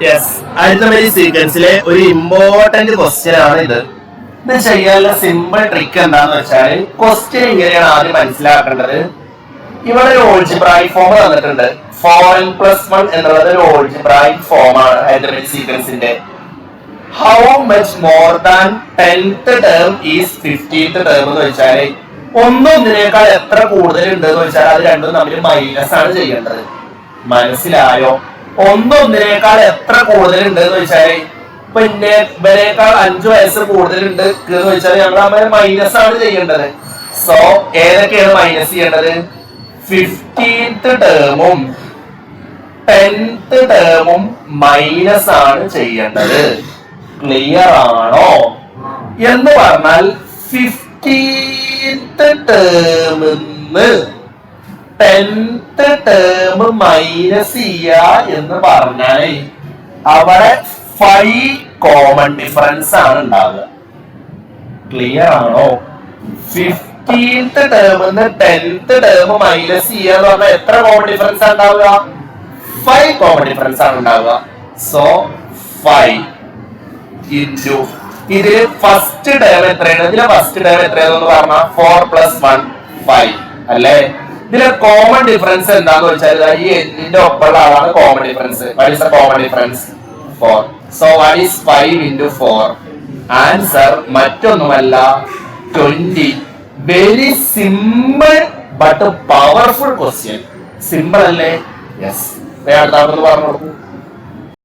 Yes, arithmetic സീക്വൻസിലെ ഒരു important question ആണ് ഇത്. ഇത് ചെയ്യാനുള്ള സിമ്പിൾ ട്രിക്ക് എന്താന്ന് വെച്ചാൽ, ക്വസ്റ്റ്യൻ ഇങ്ങനെയാണ് ആദ്യം മനസ്സിലാക്കേണ്ടത്. ഇവിടെ ഒരു ഓൾജിബ്രായിക് ഫോം തന്നിട്ടുണ്ട്. 4n+1 എന്നുള്ളത് ഒരു ഓൾജിബ്രായിക് ഫോം ആണ് അരിത്തമെറ്റിക് സീക്വൻസിന്റെ. How much more than 10th term is 15th term എന്ന് വെച്ചാല് ഒന്നൊന്നിനേക്കാൾ എത്ര കൂടുതൽ ഉണ്ട് എന്ന് വെച്ചാൽ അത് രണ്ടും തമ്മിൽ മൈനസ് ആണ് ചെയ്യേണ്ടത്. മനസ്സിലായോ? ഒന്നൊന്നിനേക്കാൾ എത്ര കൂടുതൽ ഉണ്ട് എന്ന് വെച്ചാല് ഇപ്പൊ ഇവരെക്കാൾ 5 വയസ്സ് കൂടുതലുണ്ട് എന്ന് വെച്ചാൽ ഞങ്ങൾ തമ്മിൽ മൈനസ് ആണ് ചെയ്യേണ്ടത്. സോ ഏതൊക്കെയാണ് മൈനസ് ചെയ്യേണ്ടത്? 15th ടേമും 10th ടേമും മൈനസ് ആണ് ചെയ്യേണ്ടത്. ക്ലിയർ ആണോ? എന്ന് പറഞ്ഞാൽ 15th ടേമിന്ന് 10th ടേം മൈനസ് ചെയ്യാ എന്ന് പറഞ്ഞാൽ അവിടെ 5 കോമൺ ഡിഫറൻസ് ആണ് ഉണ്ടാവുക. ക്ലിയർ ആണോ? 15th ടേമിന്ന് 10th ടേം മൈനസ് ചെയ്യുക എന്ന് പറഞ്ഞാൽ എത്ര കോമൺ ഡിഫറൻസ് ആണ് ഉണ്ടാവുക? 5 കോമൺ ഡിഫറൻസ് ആണ് ഉണ്ടാവുക. സോ 5 ഇൻറ്റു ഇതില് ഫസ്റ്റ് ടേം എത്രയാണ്? ഇതിലെ ഫസ്റ്റ് ടേം എത്രയാണെന്ന് പറഞ്ഞാൽ 4+1 5 അല്ലേ? ഇതിലെ കോമൺ ഡിഫറൻസ് എന്താന്ന് വെച്ചാൽ ഈ എന്നിന്റെ ഒപ്പമുള്ള ആളാണ് common difference. What is the common difference? 4. So what is 5 into 4? Answer മറ്റൊന്നുമല്ല 20. Very simple but powerful question. Simple അല്ലേ? യെസ്. അടുത്ത പറഞ്ഞു കൊടുക്കും.